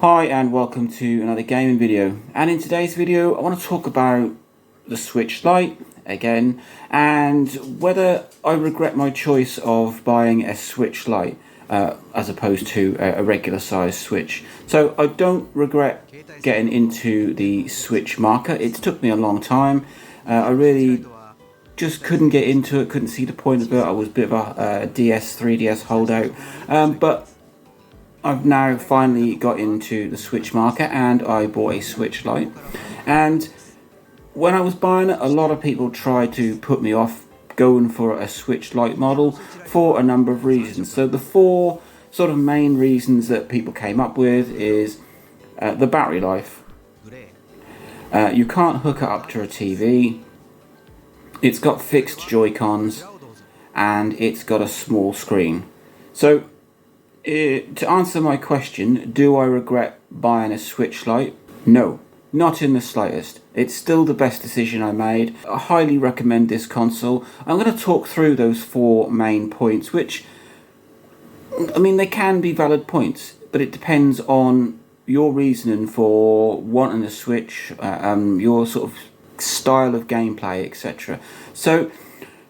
Hi and welcome to another gaming video, and in today's video I want to talk about the Switch Lite again and whether I regret my choice of buying a Switch Lite as opposed to a regular size Switch. So I don't regret getting into the Switch market. It took me a long time. I really just couldn't get into it, couldn't see the point of it. I was a bit of a 3DS holdout, but I've now finally got into the Switch market and I bought a Switch Lite. And when I was buying it, a lot of people tried to put me off going for a Switch Lite model for a number of reasons. So the four sort of main reasons that people came up with is the battery life. You can't hook it up to a TV. It's got fixed Joycons and it's got a small screen. So to answer my question, do I regret buying a Switch Lite? No, not in the slightest. It's still the best decision I made. I highly recommend this console. I'm going to talk through those four main points, which, I mean, they can be valid points, but it depends on your reasoning for wanting a Switch, your sort of style of gameplay, etc. So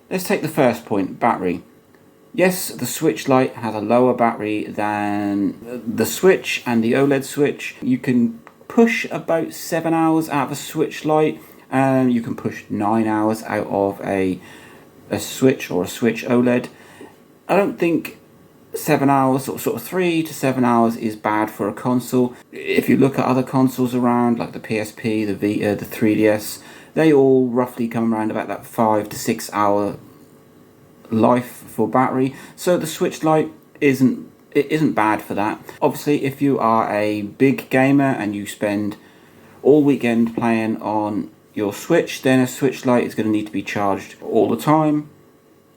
let's take the first point, battery. Yes, the Switch Lite has a lower battery than the Switch and the OLED Switch. You can push about 7 hours out of a Switch Lite, and you can push 9 hours out of a Switch or a Switch OLED. I don't think 7 hours, or sort of 3 to 7 hours, is bad for a console. If you look at other consoles around, like the PSP, the Vita, the 3DS, they all roughly come around about that 5 to 6 hour life for battery. So the Switch Lite isn't bad for that. Obviously, if you are a big gamer and you spend all weekend playing on your Switch, then a Switch Lite is going to need to be charged all the time.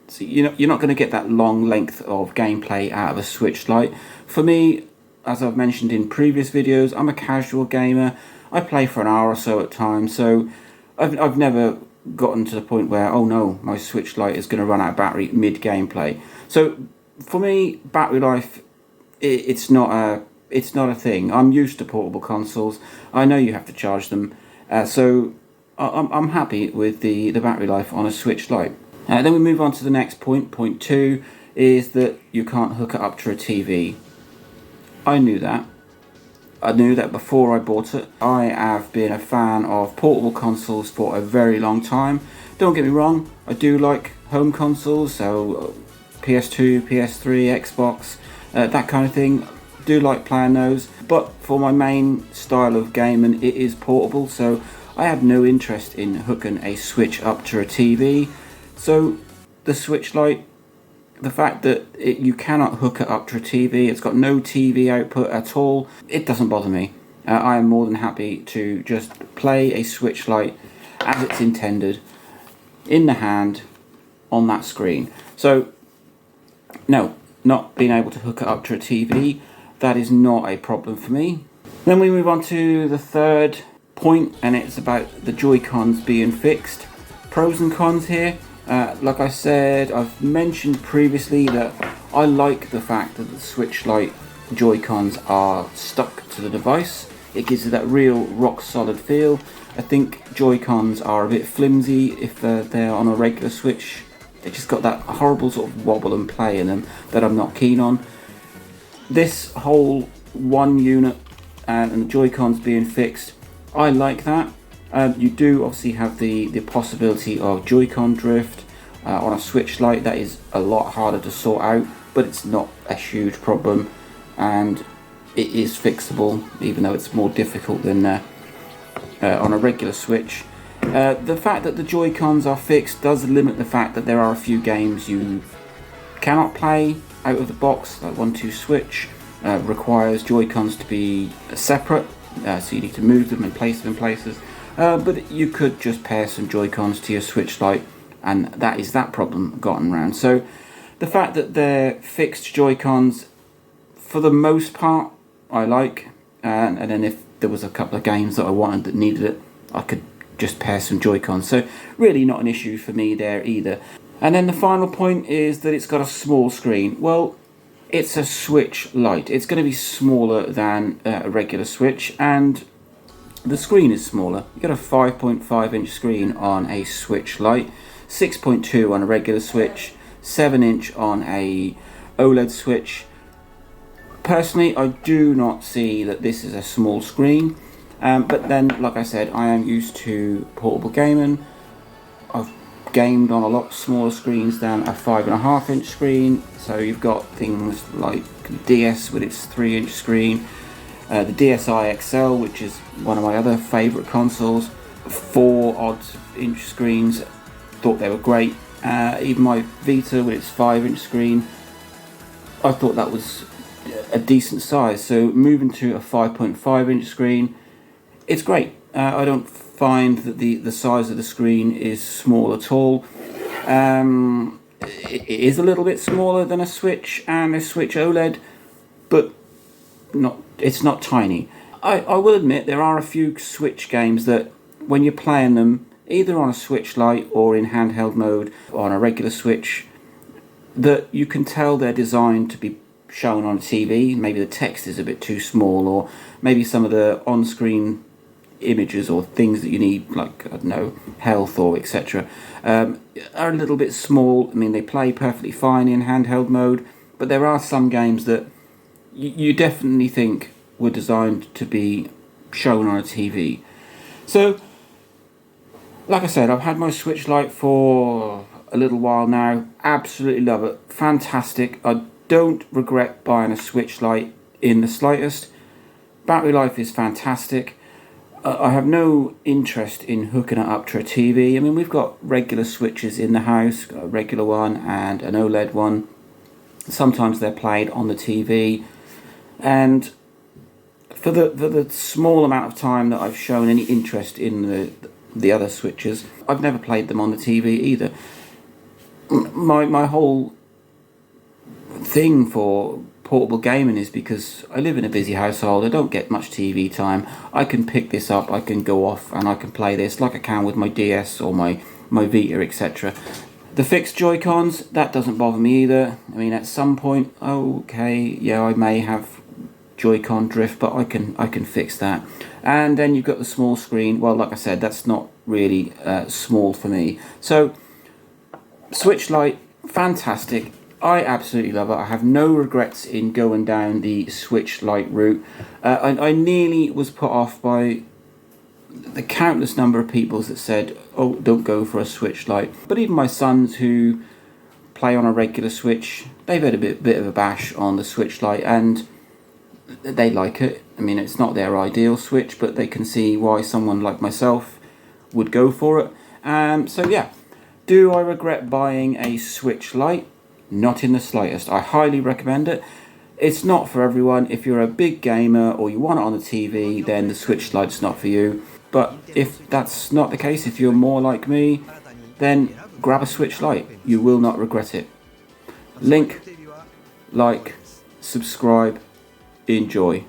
So you're not going to get that long length of gameplay out of a Switch Lite. For me, as I've mentioned in previous videos, I'm a casual gamer. I play for an hour or so at times, so I've never gotten to the point where, oh no, my Switch Lite is going to run out of battery mid gameplay. So for me, battery life, it's not a thing. I'm used to portable consoles. I know you have to charge them, so I'm happy with the battery life on a Switch Lite. Then we move on to the next point. Point 2 is that you can't hook it up to a TV. I knew that. I knew that before I bought it. I have been a fan of portable consoles for a very long time. Don't get me wrong, I do like home consoles, so PS2, PS3, Xbox, that kind of thing. Do like playing those, but for my main style of gaming, it is portable, so I have no interest in hooking a Switch up to a TV. So the Switch Lite, the fact that you cannot hook it up to a TV, it's got no TV output at all, it doesn't bother me. I am more than happy to just play a Switch Lite as it's intended, in the hand, on that screen. So, no, not being able to hook it up to a TV, that is not a problem for me. Then we move on to the third point, and it's about the Joy-Cons being fixed. Pros and cons here. Like I said, I've mentioned previously that I like the fact that the Switch Lite Joy-Cons are stuck to the device. It gives it that real rock solid feel. I think Joy-Cons are a bit flimsy if they're on a regular Switch. They just got that horrible sort of wobble and play in them that I'm not keen on. This whole one unit and the Joy-Cons being fixed, I like that. You do obviously have the possibility of Joy-Con drift on a Switch Lite. That is a lot harder to sort out, but it's not a huge problem, and it is fixable, even though it's more difficult than on a regular Switch. The fact that the Joy-Cons are fixed does limit the fact that there are a few games you cannot play out of the box, like 1-2 Switch. Requires Joy-Cons to be separate, so you need to move them and place them in places. But you could just pair some Joy-Cons to your Switch Lite, and that is that problem gotten around. So the fact that they're fixed Joy-Cons, for the most part, I like. And then if there was a couple of games that I wanted that needed it, I could just pair some Joy-Cons. So really not an issue for me there either. And then the final point is that it's got a small screen. Well, it's a Switch Lite. It's going to be smaller than a regular Switch, and the screen is smaller. You got a 5.5-inch screen on a Switch Lite, 6.2 on a regular Switch, 7-inch on a OLED Switch. Personally, I do not see that this is a small screen, but then, like I said, I am used to portable gaming. I've gamed on a lot smaller screens than a 5.5-inch screen, so you've got things like DS with its 3-inch screen, the DSi XL, which is one of my other favourite consoles, 4-odd-inch screens. Thought they were great. Even my Vita with its 5-inch screen, I thought that was a decent size. So moving to a 5.5-inch screen, it's great. I don't find that the size of the screen is small at all. It is a little bit smaller than a Switch and a Switch OLED, but it's not tiny. I will admit there are a few Switch games that when you're playing them either on a Switch Lite or in handheld mode on a regular Switch, that you can tell they're designed to be shown on TV. Maybe the text is a bit too small, or maybe some of the on-screen images or things that you need, like, I don't know, health or etc., are a little bit small. I mean, they play perfectly fine in handheld mode, but there are some games that you definitely think were designed to be shown on a TV. So, like I said, I've had my Switch Lite for a little while now. Absolutely love it. Fantastic. I don't regret buying a Switch Lite in the slightest. Battery life is fantastic. I have no interest in hooking it up to a TV. I mean, we've got regular Switches in the house, a regular one and an OLED one. Sometimes they're played on the TV. And for the small amount of time that I've shown any interest in the other Switches, I've never played them on the TV either. My whole thing for portable gaming is because I live in a busy household, I don't get much TV time. I can pick this up, I can go off and I can play this like I can with my DS or my Vita, etc. The fixed Joycons, that doesn't bother me either. I mean, at some point, okay, yeah, I may have Joy-Con drift, but I can fix that. And then you've got the small screen. Well, like I said, that's not really small for me. So Switch Lite, fantastic. I absolutely love it. I have no regrets in going down the Switch Lite route. I nearly was put off by the countless number of people that said, oh, don't go for a Switch Lite. But even my sons who play on a regular Switch, they've had a bit of a bash on the Switch Lite, and they like it. I mean, it's not their ideal Switch, but they can see why someone like myself would go for it. So yeah, do I regret buying a Switch Lite? Not in the slightest. I highly recommend it. It's not for everyone. If you're a big gamer or you want it on the TV, then the Switch Lite's not for you. But if that's not the case, if you're more like me, then grab a Switch Lite. You will not regret it. Link, like, subscribe, enjoy.